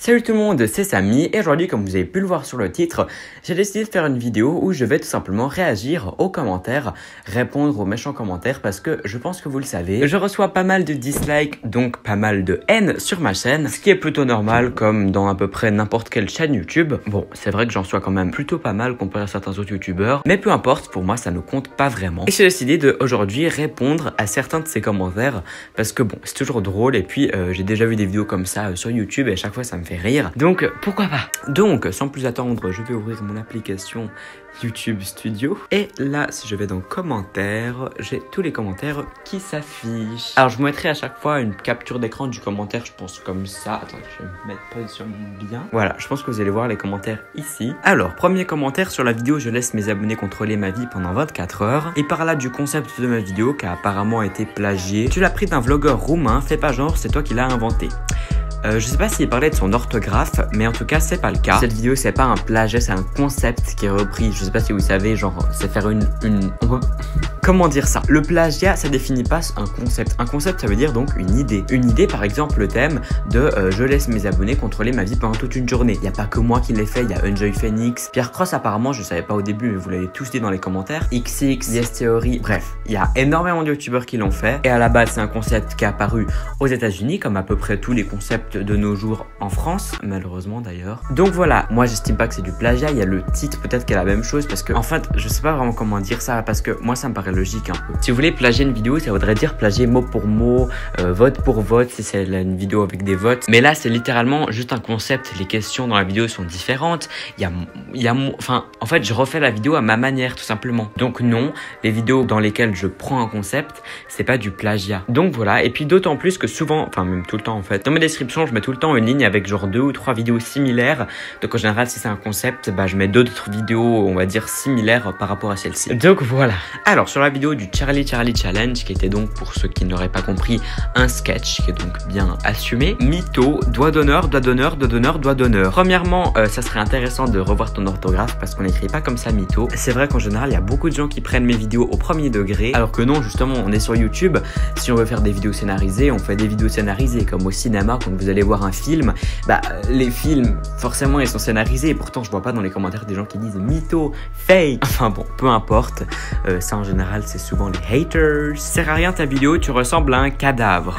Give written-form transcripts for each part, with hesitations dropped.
Salut tout le monde, c'est Samy et aujourd'hui, comme vous avez pu le voir sur le titre, j'ai décidé de faire une vidéo où je vais tout simplement réagir aux commentaires, répondre aux méchants commentaires parce que je pense que vous le savez, je reçois pas mal de dislikes, donc pas mal de haine sur ma chaîne, ce qui est plutôt normal comme dans à peu près n'importe quelle chaîne YouTube. Bon, c'est vrai que j'en reçois quand même plutôt pas mal comparé à certains autres youtubeurs, mais peu importe, pour moi ça ne compte pas vraiment. Et j'ai décidé de aujourd'hui répondre à certains de ces commentaires parce que bon, c'est toujours drôle et puis j'ai déjà vu des vidéos comme ça sur YouTube et à chaque fois ça me fait rire, donc pourquoi pas. Donc sans plus attendre, je vais ouvrir mon application YouTube Studio et là si je vais dans commentaires, j'ai tous les commentaires qui s'affichent. Alors je vous mettrai à chaque fois une capture d'écran du commentaire, je pense comme ça. Attendez, je vais me mettre pas sur mon bien. Voilà, je pense que vous allez voir les commentaires ici. Alors premier commentaire sur la vidéo, je laisse mes abonnés contrôler ma vie pendant 24 heures. Et par là du concept de ma vidéo qui a apparemment été plagié. Tu l'as pris d'un vlogueur roumain, fais pas genre, c'est toi qui l'as inventé. Je sais pas s'il parlait de son orthographe, mais en tout cas c'est pas le cas. Cette vidéo c'est pas un plagiat, c'est un concept qui est repris. Je sais pas si vous savez, genre c'est faire comment dire ça? Le plagiat ça définit pas un concept. Un concept ça veut dire donc une idée. Une idée par exemple le thème de je laisse mes abonnés contrôler ma vie pendant toute une journée. Il y a pas que moi qui l'ai fait, il y a Enjoy Phoenix, Pierre Cross apparemment, je savais pas au début mais vous l'avez tous dit dans les commentaires. XX, Yes Theory, bref, il y a énormément de youtubeurs qui l'ont fait. Et à la base c'est un concept qui est apparu aux États-Unis comme à peu près tous les concepts de nos jours en France, malheureusement d'ailleurs. Donc voilà, moi j'estime pas que c'est du plagiat, il y a le titre peut-être qui est la même chose parce que en fait je sais pas vraiment comment dire ça parce que moi ça me paraît logique un peu. Si vous voulez plagier une vidéo, ça voudrait dire plagier mot pour mot, vote pour vote si c'est une vidéo avec des votes. Mais là c'est littéralement juste un concept, les questions dans la vidéo sont différentes. Enfin en fait je refais la vidéo à ma manière tout simplement. Donc non, les vidéos dans lesquelles je prends un concept, c'est pas du plagiat. Donc voilà, et puis d'autant plus que souvent, enfin même tout le temps en fait, dans mes descriptions je mets tout le temps une ligne avec genre 2 ou 3 vidéos similaires. Donc en général si c'est un concept, bah je mets d'autres vidéos on va dire similaires par rapport à celle-ci. Donc voilà. Alors sur la vidéo du Charlie Challenge qui était donc pour ceux qui n'auraient pas compris un sketch qui est donc bien assumé. Mytho, doigt d'honneur, doigt d'honneur, doigt d'honneur, doigt d'honneur. Premièrement ça serait intéressant de revoir ton orthographe parce qu'on n'écrit pas comme ça mytho. C'est vrai qu'en général il y a beaucoup de gens qui prennent mes vidéos au premier degré alors que non, justement on est sur YouTube. Si on veut faire des vidéos scénarisées, on fait des vidéos scénarisées comme au cinéma quand vous allez voir un film, bah les films forcément ils sont scénarisés et pourtant je vois pas dans les commentaires des gens qui disent mytho, fake, enfin bon peu importe, ça en général c'est souvent les haters. Sert à rien ta vidéo, tu ressembles à un cadavre.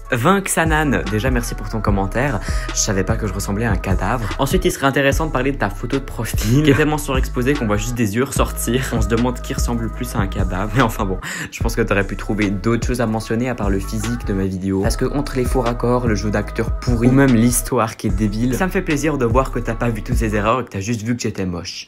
Vinxanan, déjà merci pour ton commentaire, je savais pas que je ressemblais à un cadavre. Ensuite il serait intéressant de parler de ta photo de profil qui est tellement surexposée qu'on voit juste des yeux ressortir. On se demande qui ressemble le plus à un cadavre. Mais enfin bon, je pense que t'aurais pu trouver d'autres choses à mentionner à part le physique de ma vidéo. Parce que entre les faux raccords, le jeu d'acteur pourri ou même l'histoire qui est débile, ça me fait plaisir de voir que t'as pas vu toutes ces erreurs et que t'as juste vu que j'étais moche.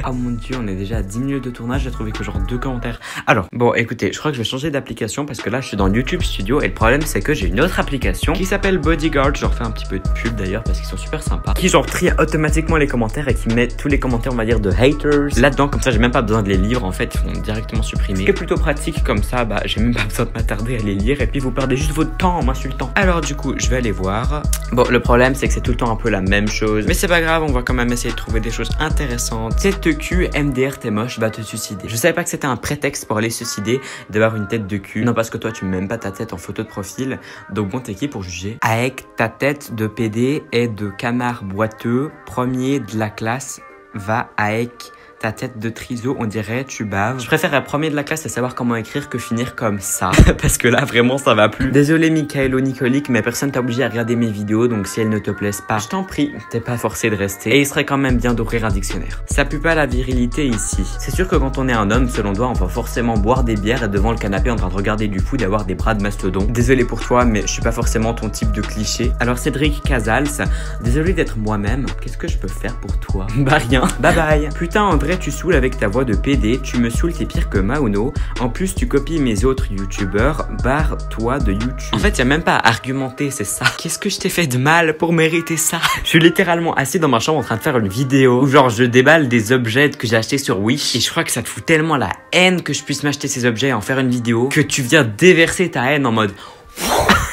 Oh mon dieu, on est déjà à 10 minutes de tournage, j'ai trouvé que genre 2 commentaires. Alors bon écoutez, je crois que je vais changer d'application parce que là je suis dans YouTube Studio et le problème c'est que j'ai une autre application qui s'appelle Bodyguard, je leur fais un petit peu de pub d'ailleurs parce qu'ils sont super sympas, qui genre trie automatiquement les commentaires et qui met tous les commentaires on va dire de haters là-dedans, comme ça j'ai même pas besoin de les lire en fait, ils sont directement supprimés. Ce qui est plutôt pratique comme ça, bah j'ai même pas besoin de m'attarder à les lire et puis vous perdez juste votre temps en m'insultant. Alors du coup je vais aller voir. Bon le problème c'est que c'est tout le temps un peu la même chose, mais c'est pas grave, on va quand même essayer de trouver des choses intéressantes. Tête de cul, MDR t'es moche, va te suicider. Je savais pas que c'était un prétexte pour aller suicider d'avoir une tête de cul. Non parce que toi tu m'aimes pas ta tête en photo de profil, donc bon t'es qui pour juger? Avec ta tête de PD et de canard boiteux, premier de la classe, va avec ta tête de triso, on dirait tu baves. Je préfère être premier de la classe et savoir comment écrire que finir comme ça. Parce que là vraiment ça va plus. Désolé Michaelo Nicolic, mais personne t'a obligé à regarder mes vidéos, donc si elles ne te plaisent pas, je t'en prie, t'es pas forcé de rester. Et il serait quand même bien d'ouvrir un dictionnaire. Ça pue pas la virilité ici. C'est sûr que quand on est un homme, selon toi, on va forcément boire des bières et devant le canapé en train de regarder du foot et avoir des bras de mastodon. Désolé pour toi, mais je suis pas forcément ton type de cliché. Alors Cédric Casals, désolé d'être moi-même. Qu'est-ce que je peux faire pour toi? Bah rien. Bye bye. Putain en vrai tu saoules avec ta voix de PD, tu me saoules, t'es pire que Mauno. En plus tu copies mes autres youtubeurs, barre-toi de YouTube. En fait y a même pas à argumenter, c'est ça. Qu'est-ce que je t'ai fait de mal pour mériter ça? Je suis littéralement assis dans ma chambre en train de faire une vidéo où genre je déballe des objets que j'ai achetés sur Wish et je crois que ça te fout tellement la haine que je puisse m'acheter ces objets et en faire une vidéo que tu viens déverser ta haine en mode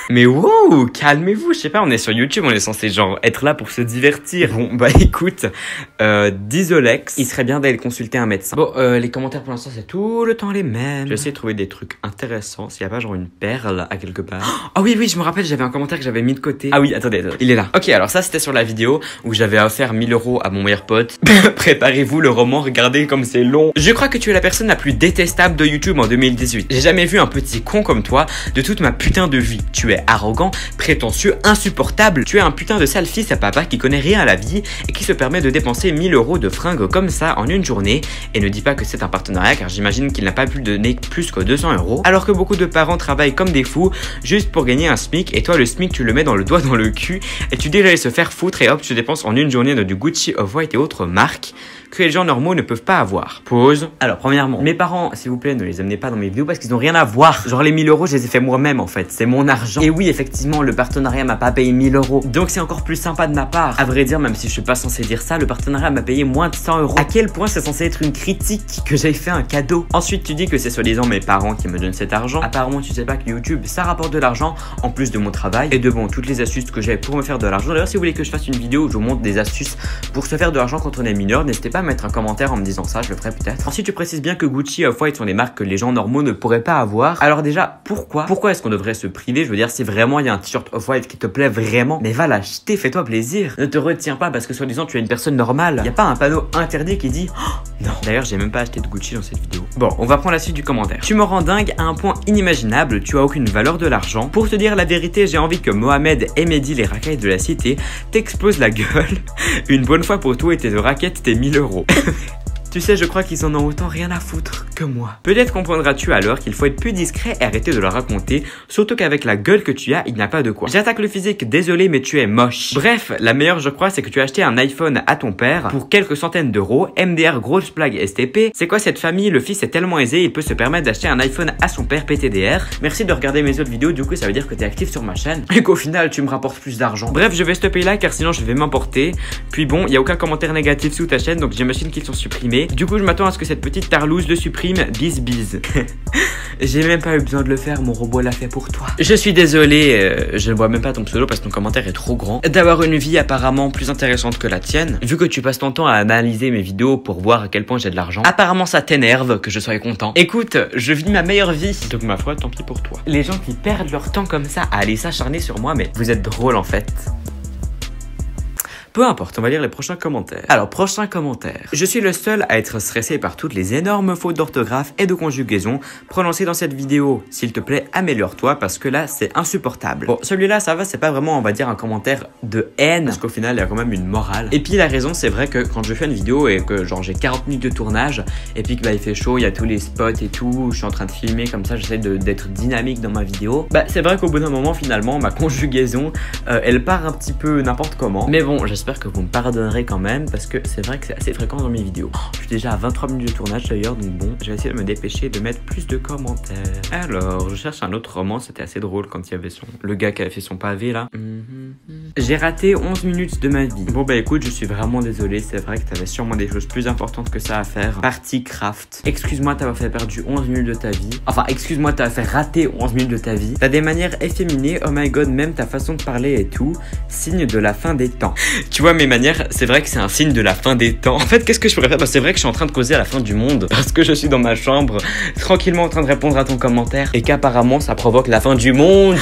Mais wow, calmez-vous, je sais pas, on est sur YouTube, on est censé genre être là pour se divertir. Bon, bah écoute, Disolex, il serait bien d'aller consulter un médecin. Bon, les commentaires pour l'instant c'est tout le temps les mêmes. Je vais essayer de trouver des trucs intéressants, s'il y a pas genre une perle à quelque part. Ah oui, je me rappelle, j'avais un commentaire que j'avais mis de côté. Ah oui, attendez, il est là. Ok, alors ça c'était sur la vidéo où j'avais offert 1000 € à mon meilleur pote. Préparez-vous le roman, regardez comme c'est long. Je crois que tu es la personne la plus détestable de YouTube en 2018. J'ai jamais vu un petit con comme toi de toute ma putain de vie. Tu es arrogant, prétentieux, insupportable. Tu es un putain de sale fils à papa qui connaît rien à la vie et qui se permet de dépenser 1000 € de fringues comme ça en une journée. Et ne dis pas que c'est un partenariat car j'imagine qu'il n'a pas pu donner plus que 200 €. Alors que beaucoup de parents travaillent comme des fous juste pour gagner un SMIC et toi le SMIC tu le mets dans le doigt dans le cul et tu dis d'aller se faire foutre et hop tu dépenses en une journée de du Gucci, Off-White et autres marques que les gens normaux ne peuvent pas avoir. Pause. Alors premièrement, mes parents, s'il vous plaît, ne les amenez pas dans mes vidéos parce qu'ils n'ont rien à voir. Genre les 1000 €, je les ai fait moi-même en fait. C'est mon argent. Et oui, effectivement, le partenariat m'a pas payé 1000 €. Donc c'est encore plus sympa de ma part. À vrai dire, même si je suis pas censé dire ça, le partenariat m'a payé moins de 100 €. À quel point c'est censé être une critique que j'ai fait un cadeau. Ensuite, tu dis que c'est soi-disant mes parents qui me donnent cet argent. Apparemment, tu sais pas que YouTube, ça rapporte de l'argent en plus de mon travail et de bon, toutes les astuces que j'ai pour me faire de l'argent. D'ailleurs, si vous voulez que je fasse une vidéo où je vous montre des astuces pour se faire de l'argent quand on est mineur, n'hésitez pas à mettre un commentaire en me disant ça, je le ferai peut-être. Ensuite, tu précises bien que Gucci et Off-White sont des marques que les gens normaux ne pourraient pas avoir. Alors déjà, pourquoi est-ce qu'on devrait se priver? Je veux dire, si vraiment il y a un t-shirt Off-White qui te plaît vraiment, mais va l'acheter, fais-toi plaisir. Ne te retiens pas parce que soi-disant tu es une personne normale. Il y a pas un panneau interdit qui dit oh, non. D'ailleurs, j'ai même pas acheté de Gucci dans cette vidéo. Bon, on va prendre la suite du commentaire. Tu me rends dingue à un point inimaginable, tu as aucune valeur de l'argent. Pour te dire la vérité, j'ai envie que Mohamed et Mehdi, les racailles de la cité, t'explosent la gueule une bonne fois pour toi et tes raquettes tes 1000 €. Tu sais, je crois qu'ils en ont autant rien à foutre que moi. Peut-être comprendras-tu alors qu'il faut être plus discret et arrêter de leur raconter, surtout qu'avec la gueule que tu as, il n'y a pas de quoi. J'attaque le physique, désolé, mais tu es moche. Bref, la meilleure je crois, c'est que tu as acheté un iPhone à ton père pour quelques centaines d'euros, MDR grosse blague STP. C'est quoi cette famille? Le fils est tellement aisé, il peut se permettre d'acheter un iPhone à son père PTDR. Merci de regarder mes autres vidéos, du coup ça veut dire que tu es actif sur ma chaîne et qu'au final tu me rapportes plus d'argent. Bref, je vais stopper là car sinon je vais m'emporter. Puis bon, il n'y a aucun commentaire négatif sous ta chaîne, donc j'imagine qu'ils sont supprimés. Du coup, je m'attends à ce que cette petite tarlouse le supprime. Bis. J'ai même pas eu besoin de le faire, mon robot l'a fait pour toi. Je suis désolé, je ne vois même pas ton pseudo parce que ton commentaire est trop grand. D'avoir une vie apparemment plus intéressante que la tienne, vu que tu passes ton temps à analyser mes vidéos pour voir à quel point j'ai de l'argent. Apparemment ça t'énerve que je sois content. Écoute, je vis ma meilleure vie, donc ma foi, tant pis pour toi. Les gens qui perdent leur temps comme ça à aller s'acharner sur moi, mais vous êtes drôle en fait. Peu importe, on va lire les prochains commentaires. Alors, prochain commentaire. Je suis le seul à être stressé par toutes les énormes fautes d'orthographe et de conjugaison prononcées dans cette vidéo. S'il te plaît, améliore-toi parce que là, c'est insupportable. Bon, celui-là, ça va, c'est pas vraiment, on va dire, un commentaire de haine parce qu'au final, il y a quand même une morale. Et puis, la raison, c'est vrai que quand je fais une vidéo et que genre j'ai 40 minutes de tournage et puis que bah, il fait chaud, il y a tous les spots et tout, je suis en train de filmer comme ça, j'essaie d'être dynamique dans ma vidéo. Bah, c'est vrai qu'au bout d'un moment, finalement, ma conjugaison, elle part un petit peu n'importe comment. Mais bon, j'espère que vous me pardonnerez quand même parce que c'est vrai que c'est assez fréquent dans mes vidéos. Je suis déjà à 23 minutes de tournage d'ailleurs, donc bon, je vais essayer de me dépêcher de mettre plus de commentaires. Alors, je cherche un autre roman, c'était assez drôle quand il y avait le gars qui avait fait son pavé là. J'ai raté 11 minutes de ma vie. Bon bah écoute, je suis vraiment désolé, c'est vrai que t'avais sûrement des choses plus importantes que ça à faire. Partie craft. Excuse-moi d'avoir fait perdu 11 minutes de ta vie. Enfin, excuse-moi d'avoir fait rater 11 minutes de ta vie. T'as des manières efféminées, oh my god, même ta façon de parler et tout, signe de la fin des temps. Tu vois, mes manières, c'est vrai que c'est un signe de la fin des temps. En fait, qu'est-ce que je pourrais faire? Bah, c'est vrai que je suis en train de causer à la fin du monde parce que je suis dans ma chambre, tranquillement en train de répondre à ton commentaire et qu'apparemment ça provoque la fin du monde.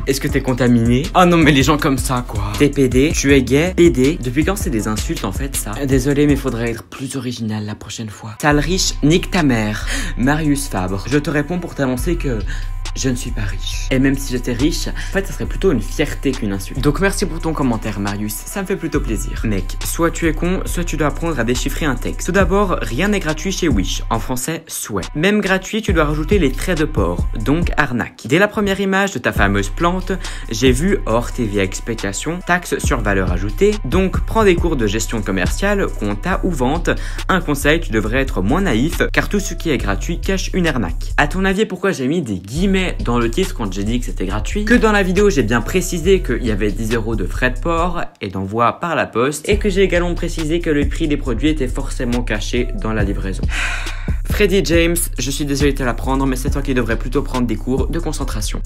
Est-ce que t'es contaminé? Oh non, mais les gens comme ça, quoi. T'es PD, tu es gay, PD. Depuis quand c'est des insultes en fait, ça? Désolé, mais faudrait être plus original la prochaine fois. Sale riche, nique ta mère. Marius Fabre. Je te réponds pour t'annoncer que je ne suis pas riche. Et même si j'étais riche, en fait, ça serait plutôt une fierté qu'une insulte. Donc merci pour ton commentaire, Marius. Ça me fait plutôt plaisir. Mec, soit tu es con, soit tu dois apprendre à déchiffrer un texte. Tout d'abord, rien n'est gratuit chez Wish. En français, souhait. Même gratuit, tu dois rajouter les traits de port. Donc arnaque. Dès la première image de ta fameuse plante, j'ai vu hors TVA explication, taxe sur valeur ajoutée. Donc prends des cours de gestion commerciale, compta ou vente. Un conseil, tu devrais être moins naïf, car tout ce qui est gratuit cache une arnaque. À ton avis, pourquoi j'ai mis des guillemets dans le titre quand j'ai dit que c'était gratuit? Que dans la vidéo, j'ai bien précisé qu'il y avait 10 € de frais de port et d'envoi par la poste, et que j'ai également précisé que le prix des produits était forcément caché dans la livraison. Freddy James, je suis désolé de te l'apprendre, mais c'est toi qui devrais plutôt prendre des cours de concentration.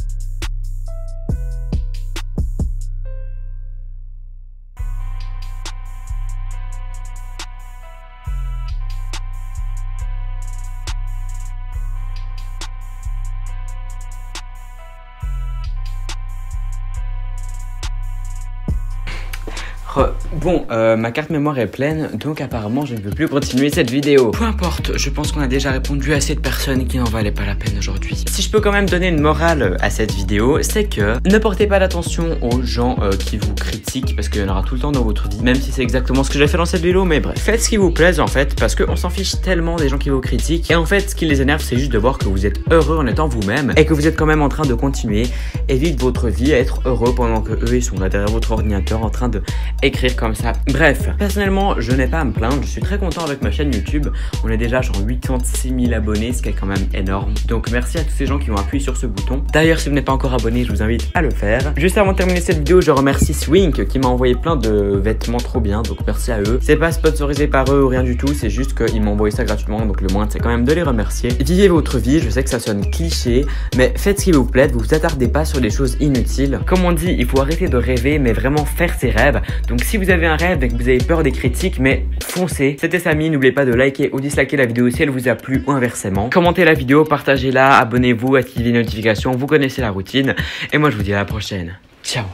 Bon, ma carte mémoire est pleine, donc apparemment je ne veux plus continuer cette vidéo. Peu importe, je pense qu'on a déjà répondu à cette personne qui n'en valait pas la peine aujourd'hui. Si je peux quand même donner une morale à cette vidéo, c'est que ne portez pas d'attention aux gens qui vous critiquent, parce qu'il y en aura tout le temps dans votre vie, même si c'est exactement ce que j'ai fait dans cette vidéo, mais bref. Faites ce qui vous plaise en fait, parce qu'on s'en fiche tellement des gens qui vous critiquent, et en fait ce qui les énerve c'est juste de voir que vous êtes heureux en étant vous-même, et que vous êtes quand même en train de continuer et vivre votre vie, à être heureux pendant que eux ils sont là derrière votre ordinateur en train de écrire comme ça. Bref, personnellement je n'ai pas à me plaindre, je suis très content avec ma chaîne YouTube. On est déjà genre 86 000 abonnés, ce qui est quand même énorme. Donc merci à tous ces gens qui ont appuyé sur ce bouton. D'ailleurs si vous n'êtes pas encore abonné, je vous invite à le faire. Juste avant de terminer cette vidéo, je remercie Swink qui m'a envoyé plein de vêtements trop bien, donc merci à eux. C'est pas sponsorisé par eux ou rien du tout, c'est juste qu'ils m'ont envoyé ça gratuitement, donc le moins c'est quand même de les remercier. Vivez votre vie, je sais que ça sonne cliché, mais faites ce qui vous plaît, vous attardez pas sur des choses inutiles. Comme on dit, il faut arrêter de rêver mais vraiment faire ses rêves. Donc si vous avez un rêve et que vous avez peur des critiques, mais foncez. C'était Samy, n'oubliez pas de liker ou disliker la vidéo si elle vous a plu ou inversement. Commentez la vidéo, partagez-la, abonnez-vous, activez les notifications, vous connaissez la routine. Et moi je vous dis à la prochaine. Ciao.